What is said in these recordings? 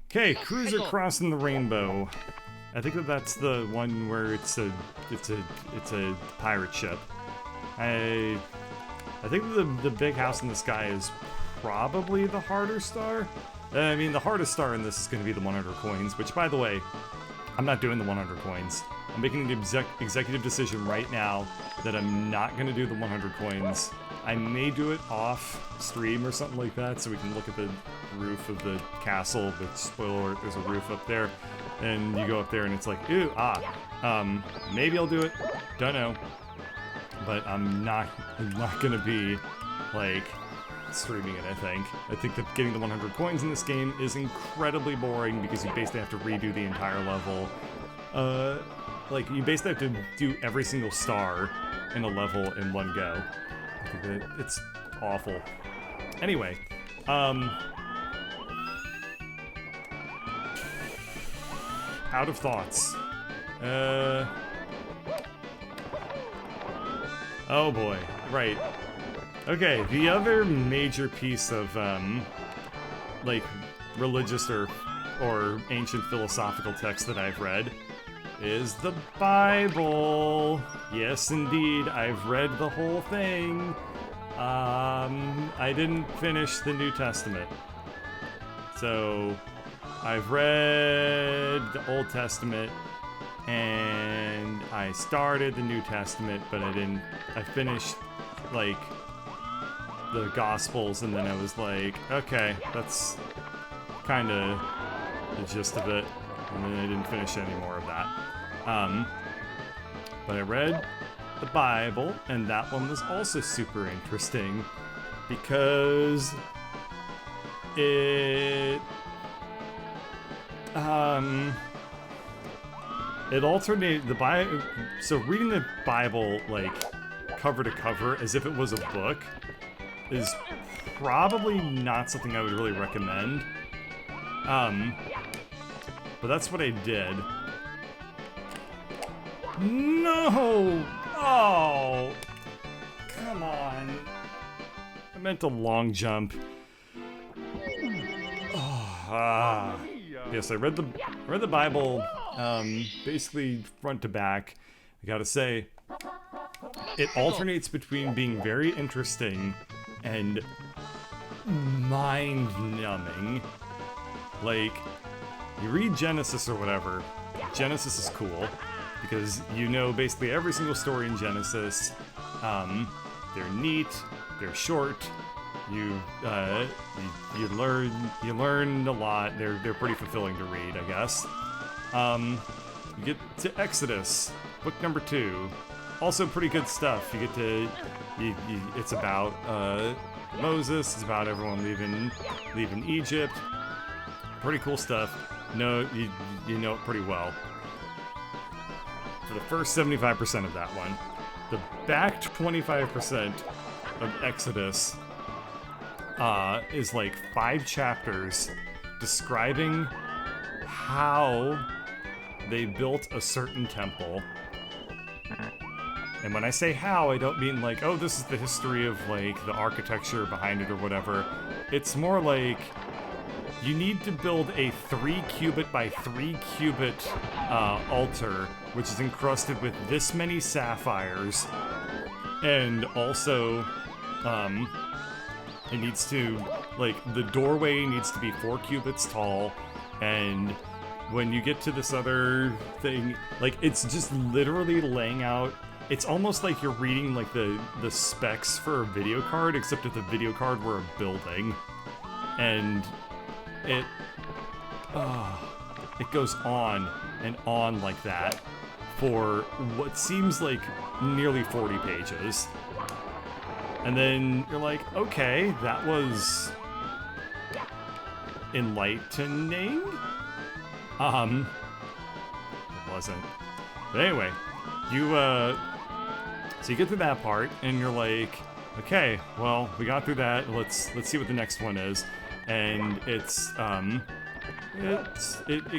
Okay, Cruiser Crossing the Rainbow. I think that's the one where it's a pirate ship. I think the big house in the sky is probably the harder star. I mean, the hardest star in this is going to be the 100 coins, which, by the way, I'm not doing the 100 coins. I'm making an executive decision right now that I'm not going to do the 100 coins. I may do it off stream or something like that, so we can look at the roof of the castle. But spoiler alert, there's a roof up there, and you go up there and it's like, ooh, maybe I'll do it. Don't know, but I'm not gonna be like streaming it. I think that getting the 100 coins in this game is incredibly boring because you basically have to redo the entire level. Like you basically have to do every single star in a level in one go. I think that it's awful. Anyway, out of thoughts. Oh boy, right. Okay, the other major piece of, like, religious or ancient philosophical text that I've read is the Bible. Yes, indeed, I've read the whole thing. I didn't finish the New Testament. So, I've read the Old Testament, and I started the New Testament, but I finished, like, the Gospels, and then I was like, okay, that's kind of the gist of it, and then I didn't finish any more of that. But I read the Bible, and that one was also super interesting because it alternated the Bible. So reading the Bible like cover to cover as if it was a book is probably not something I would really recommend. But that's what I did. No! Oh! Come on. I meant a long jump. Oh, yes, I read the Bible, basically front to back. I gotta say, it alternates between being very interesting and mind-numbing. Like, you read Genesis or whatever, Genesis is cool, because you know basically every single story in Genesis. They're neat, they're short, you learn a lot, they're pretty fulfilling to read, I guess. You get to Exodus, book number 2. Also pretty good stuff. You get to, it's about Moses, it's about everyone leaving Egypt. Pretty cool stuff. No, you know it pretty well. For the first 75% of that one. The back 25% of Exodus is like 5 chapters describing how they built a certain temple. And when I say how, I don't mean like, oh, this is the history of like the architecture behind it or whatever. It's more like you need to build a 3 cubit by 3 cubit altar, which is encrusted with this many sapphires, and also it needs to, like, the doorway needs to be 4 cubits tall, and when you get to this other thing, like, it's just literally laying out. It's almost like you're reading like the specs for a video card, except if the video card were a building. And it goes on and on like that for what seems like nearly 40 pages. And then you're like, okay, that was enlightening? It wasn't. But anyway, so you get to that part, and you're like, okay, well, we got through that. Let's see what the next one is. And it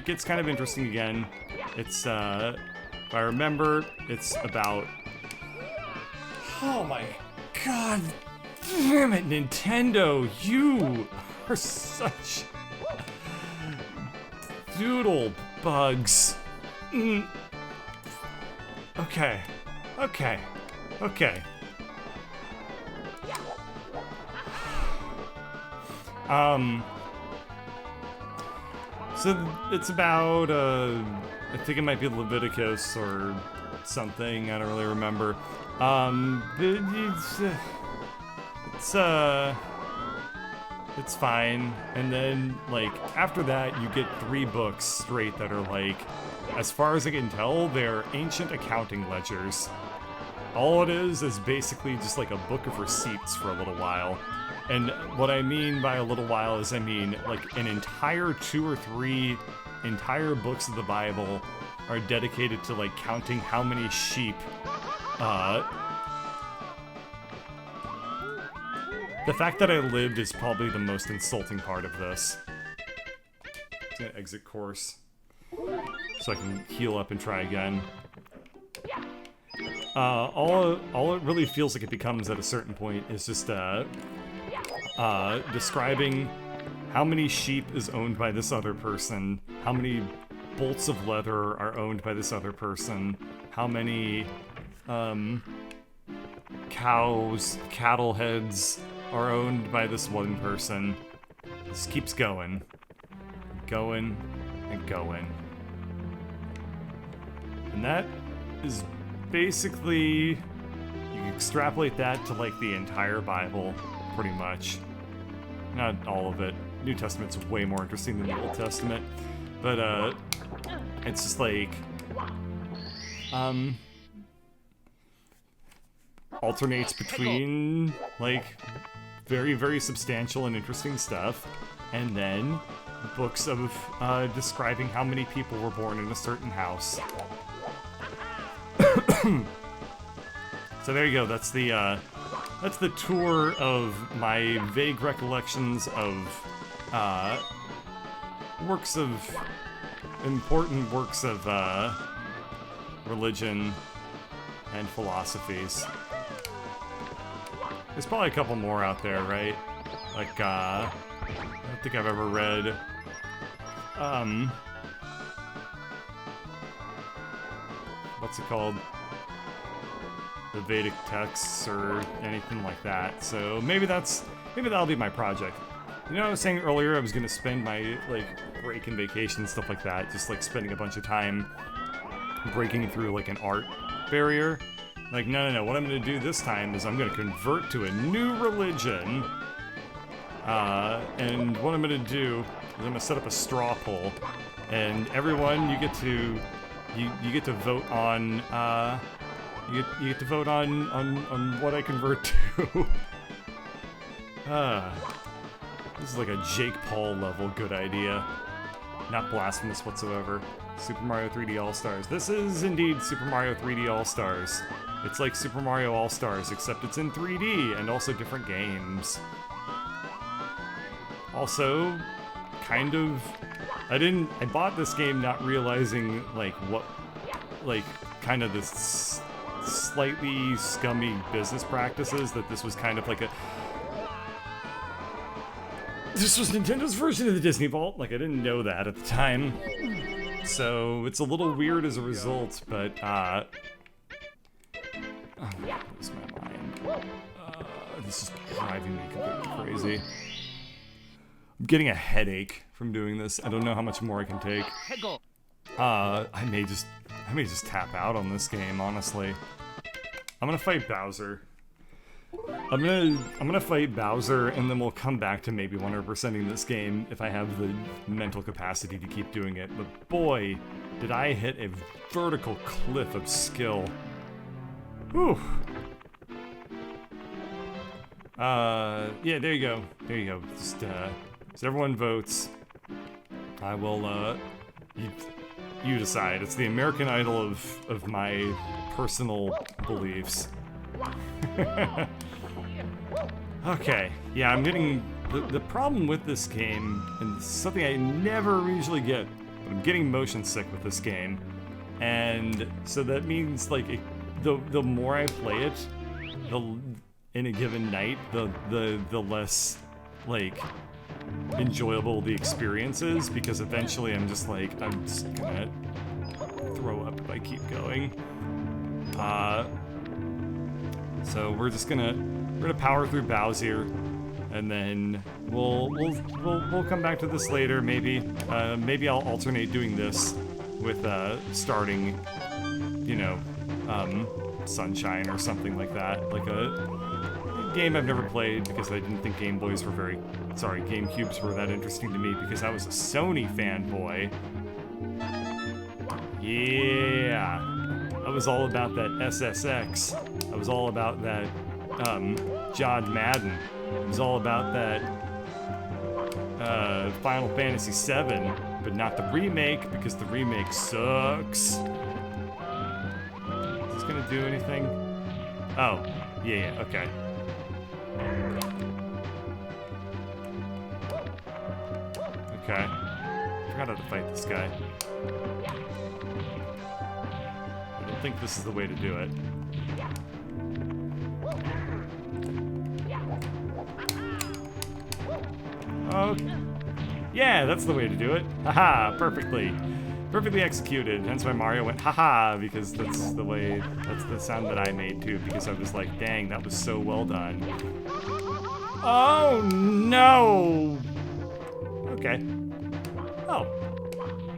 gets kind of interesting again. It's if I remember, it's about, oh my god, damn it, Nintendo, you are such doodle bugs. Okay. Okay. Okay. So it's about, I think it might be Leviticus or something, I don't really remember. It's fine. And then, like, after that, you get 3 books straight that are, like, as far as I can tell, they're ancient accounting ledgers. All it is basically just like a book of receipts for a little while. And what I mean by a little while is I mean, like, an entire 2 or 3 entire books of the Bible are dedicated to, like, counting how many sheep, the fact that I lived is probably the most insulting part of this. I'm gonna exit course so I can heal up and try again. All it really feels like it becomes at a certain point is just describing how many sheep is owned by this other person, how many bolts of leather are owned by this other person, how many cattle heads are owned by this one person. This keeps going. Going and going. And that is basically, you can extrapolate that to, like, the entire Bible, pretty much. Not all of it. New Testament's way more interesting than the Old Testament. But, it's just like, alternates between, like, very, very substantial and interesting stuff, and then books of describing how many people were born in a certain house. So there you go. That's the tour of my vague recollections of important works of religion and philosophies. There's probably a couple more out there, right? Like, I don't think I've ever read, what's it called? The Vedic texts or anything like that. So maybe that'll be my project. You know, I was saying earlier I was gonna spend my, like, break and vacation, stuff like that, just, like, spending a bunch of time breaking through, like, an art barrier. Like, no, what I'm gonna do this time is I'm gonna convert to a new religion, and what I'm gonna do is I'm gonna set up a straw poll, and everyone, you get to vote on, you get to vote on what I convert to. This is like a Jake Paul level good idea. Not blasphemous whatsoever. Super Mario 3D All-Stars. This is indeed Super Mario 3D All-Stars. It's like Super Mario All-Stars, except it's in 3D and also different games. Also, kind of, I bought this game not realizing, like, what, like, kind of this slightly scummy business practices, that this was kind of like this was Nintendo's version of the Disney Vault. Like, I didn't know that at the time. So, it's a little weird as a result, but, oh, lose my mind. This is driving me completely crazy. I'm getting a headache from doing this. I don't know how much more I can take. I may just tap out on this game, honestly. I'm gonna fight Bowser. I'm gonna fight Bowser, and then we'll come back to maybe 100%ing this game if I have the mental capacity to keep doing it. But boy, did I hit a vertical cliff of skill. Whew. Yeah, there you go. There you go. Just, so everyone votes. I will, you decide. It's the American Idol of my personal beliefs. Okay, yeah, I'm getting... The problem with this game, and this is something I never usually get, but I'm getting motion sick with this game. And so that means, like, the more I play it, in a given night, the less, like, enjoyable the experience is, because eventually I'm just like, I'm just gonna throw up if I keep going. So we're gonna power through Bowser, and then we'll come back to this later. Maybe I'll alternate doing this with starting, you know, Sunshine or something like that, like a game I've never played because I didn't think GameCubes were that interesting to me because I was a Sony fanboy. Yeah, I was all about that SSX. I was all about that John Madden. It was all about that Final Fantasy VII, but not the remake because the remake sucks. Is this gonna do anything? Oh, yeah, okay. Okay. Forgot how to fight this guy. I don't think this is the way to do it. Oh, yeah, that's the way to do it. Haha, perfectly executed. Hence why Mario went haha, because that's the sound that I made too, because I was like, dang, that was so well done. Oh no! Okay. Oh.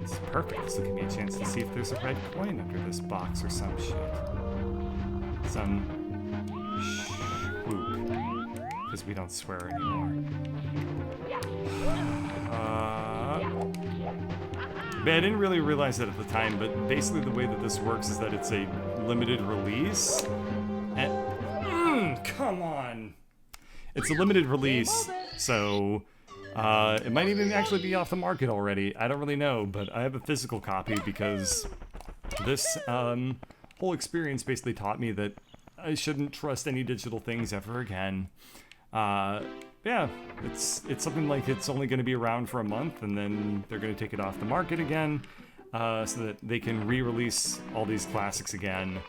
This is perfect. This will give me a chance to see if there's a red coin under this box or some shit. Some whoop. Because we don't swear anymore. But I didn't really realize that at the time, but basically the way that this works is that it's a limited release. And come on! It's a limited release, so it might even actually be off the market already. I don't really know, but I have a physical copy because this whole experience basically taught me that I shouldn't trust any digital things ever again. Yeah, it's something like it's only going to be around for a month, and then they're going to take it off the market again, so that they can re-release all these classics again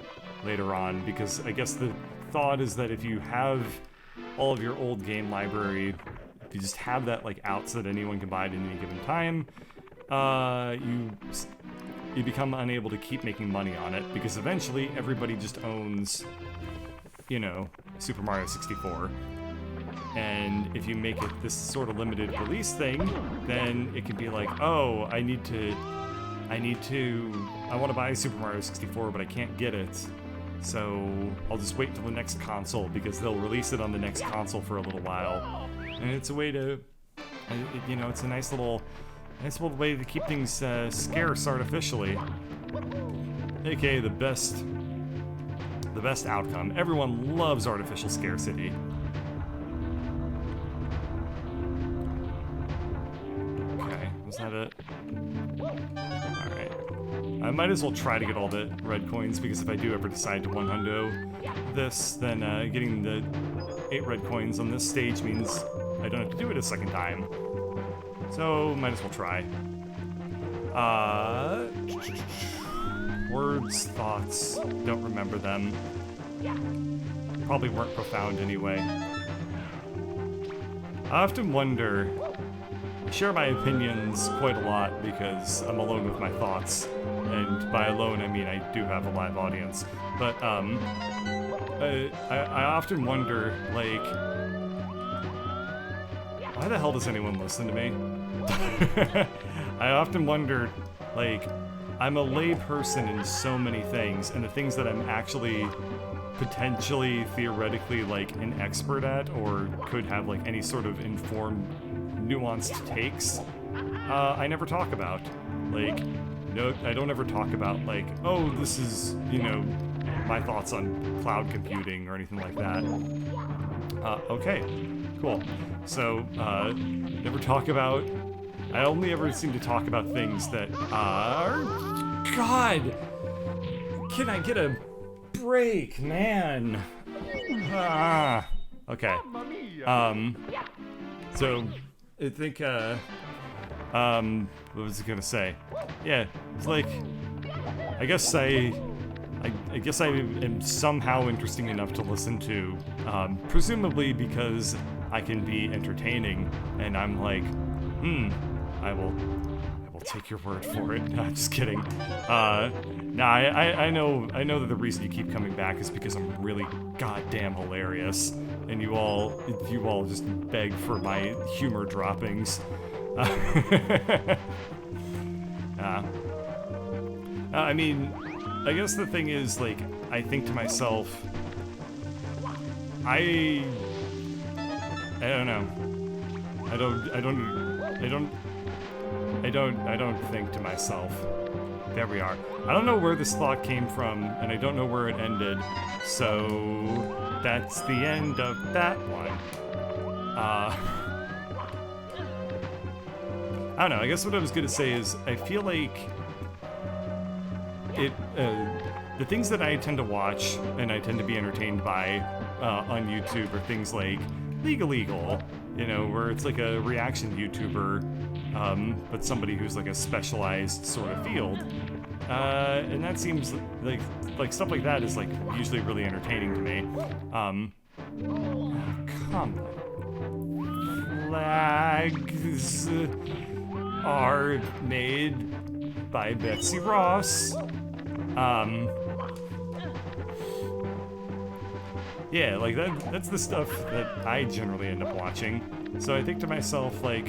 later on, because I guess the thought is that if you have all of your old game library, if you just have that like out so that anyone can buy it at any given time, you become unable to keep making money on it, because eventually everybody just owns, you know, Super Mario 64. And if you make it this sort of limited release thing, then it can be like, oh, I want to buy Super Mario 64, but I can't get it. So I'll just wait until the next console, because they'll release it on the next console for a little while. And it's a way to, you know, it's a nice little way to keep things scarce artificially. AKA the best outcome. Everyone loves artificial scarcity. Was that it? Alright. I might as well try to get all the red coins, because if I do ever decide to 1-hundo this, then getting the 8 red coins on this stage means I don't have to do it a second time. So, might as well try. Words, thoughts, don't remember them. Probably weren't profound anyway. I often wonder... I share my opinions quite a lot because I'm alone with my thoughts, and by alone I mean I do have a live audience, but I often wonder, like, why the hell does anyone listen to me? I often wonder, like, I'm a lay person in so many things, and the things that I'm actually potentially, theoretically, like, an expert at, or could have, like, any sort of informed, nuanced takes, I never talk about. Like, no, I don't ever talk about, like, oh, this is, you know, my thoughts on cloud computing or anything like that. Okay, cool. So, never talk about... I only ever seem to talk about things that are... God! Can I get a break, man? Okay. So... I think, what was I gonna say? Yeah, it's like, I guess I am somehow interesting enough to listen to, presumably because I can be entertaining, and I'm like, I will take your word for it. No, just kidding. Nah, I know that the reason you keep coming back is because I'm really goddamn hilarious, and you all just beg for my humor droppings. I mean, I guess the thing is, like, I think to myself, I don't know. I don't think to myself. There we are. I don't know where this thought came from, and I don't know where it ended. So that's the end of that one. I don't know. I guess what I was gonna say is I feel like the things that I tend to watch and I tend to be entertained by on YouTube are things like Legal, you know, where it's like a reaction YouTuber, but somebody who's like a specialized sort of field. And that seems like stuff like that is like usually really entertaining to me. Come on. Flags are made by Betsy Ross. Yeah, like that's the stuff that I generally end up watching. So I think to myself, like,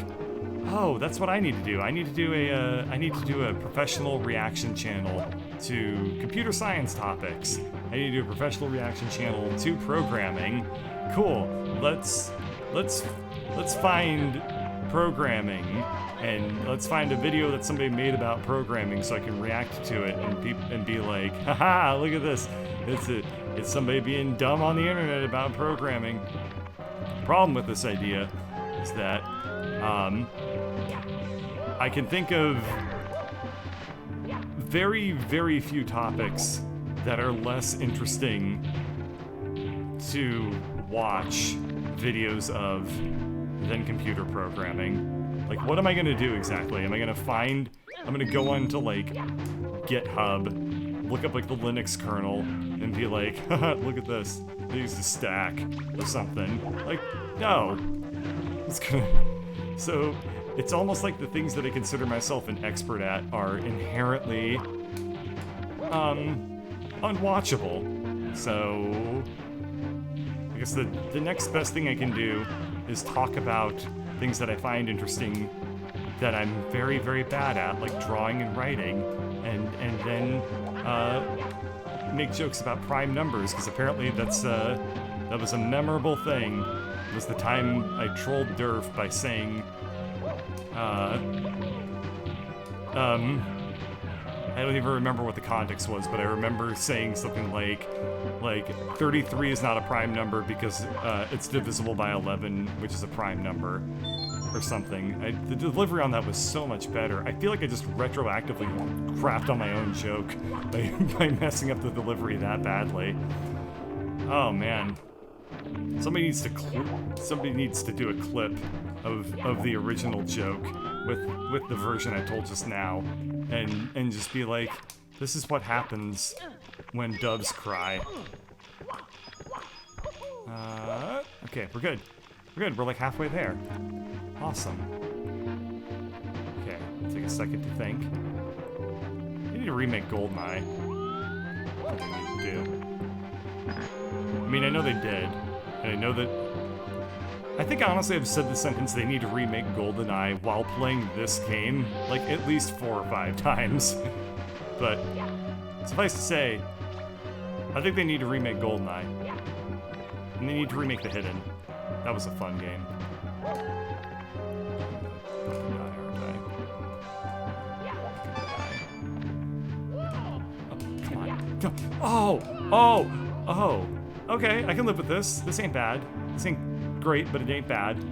oh, that's what I need to do. I need to do a professional reaction channel to computer science topics. I need to do a professional reaction channel to programming. Cool. Let's find programming, and let's find a video that somebody made about programming so I can react to it and be like, haha, look at this. It's somebody being dumb on the internet about programming. The problem with this idea is that I can think of very, very few topics that are less interesting to watch videos of than computer programming. Like, what am I gonna do exactly? I'm gonna go on to like GitHub, look up like the Linux kernel, and be like, haha, look at this. They used a stack or something. Like, no. So it's almost like the things that I consider myself an expert at are inherently unwatchable. So I guess the next best thing I can do is talk about things that I find interesting that I'm very, very bad at, like drawing and writing, and then make jokes about prime numbers, because apparently that was a memorable thing. It was the time I trolled Durf by saying, I don't even remember what the context was, but I remember saying something like 33 is not a prime number because it's divisible by 11, which is a prime number, or something. The delivery on that was so much better. I feel like I just retroactively crapped on my own joke by messing up the delivery that badly. Oh man. Somebody needs to do a clip of the original joke with the version I told just now, and just be like, this is what happens when doves cry. Okay, we're good. We're good. We're like halfway there. Awesome. Okay, take a second to think. I need to remake GoldenEye. What do I need to do? I mean, I know they did, and I know that... I think honestly I've said the sentence, they need to remake GoldenEye while playing this game, like, at least 4 or 5 times. But, suffice to say, I think they need to remake GoldenEye. And they need to remake The Hidden. That was a fun game. Oh! Okay, I can live with this. This ain't bad. This ain't great, but it ain't bad.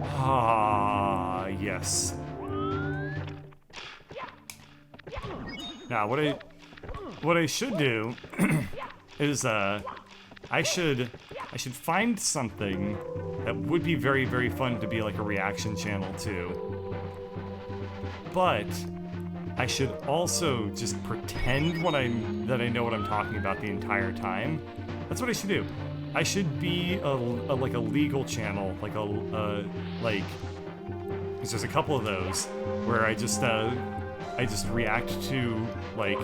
Ah, yes. Now, what I should do is I should find something that would be very, very fun to be like a reaction channel to. But I should also just pretend that I know what I'm talking about the entire time. That's what I should do. I should be like a legal channel, like like. 'Cause there's a couple of those where I just react to like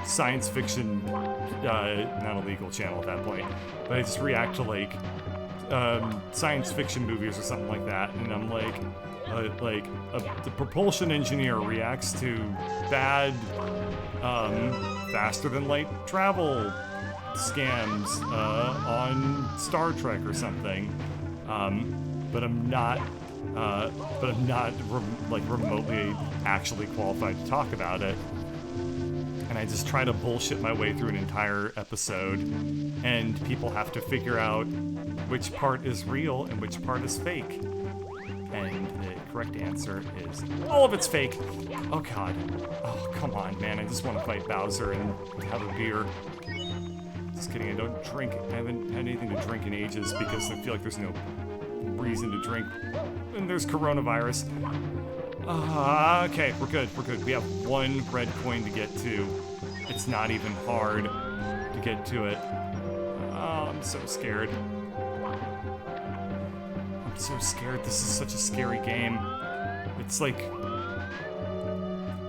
science fiction, not a legal channel at that point, but I just react to like science fiction movies or something like that, and I'm like the propulsion engineer reacts to bad faster than light travel scams on Star Trek or something. But I'm not remotely actually qualified to talk about it. And I just try to bullshit my way through an entire episode, and people have to figure out which part is real and which part is fake. And the correct answer is all of it's fake. Oh god. Oh, come on, man. I just want to fight Bowser and have a beer. Just kidding, I don't drink. I haven't had anything to drink in ages because I feel like there's no reason to drink. And there's coronavirus. Okay, we're good, we're good. We have one red coin to get to. It's not even hard to get to it. Oh, I'm so scared. I'm so scared. This is such a scary game. It's like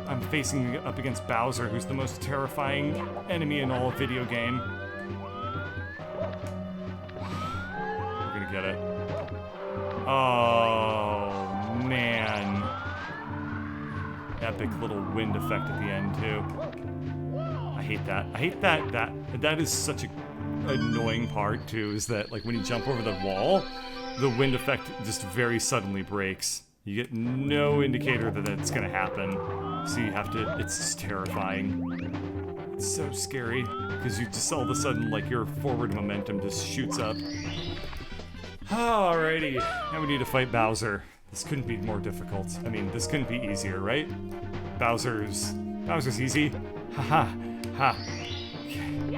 I'm facing up against Bowser, who's the most terrifying enemy in all video game. We're gonna get it. Oh, man. Epic little wind effect at the end, too. I hate that. I hate that is such a annoying part, too, is that, like, when you jump over the wall, the wind effect just very suddenly breaks. You get no indicator that it's gonna happen, so you have to, it's just terrifying. It's so scary, because you just all of a sudden, like, your forward momentum just shoots up. Alrighty, now we need to fight Bowser. This couldn't be more difficult. I mean, this couldn't be easier, right? Bowser's easy. Haha, ha. Okay.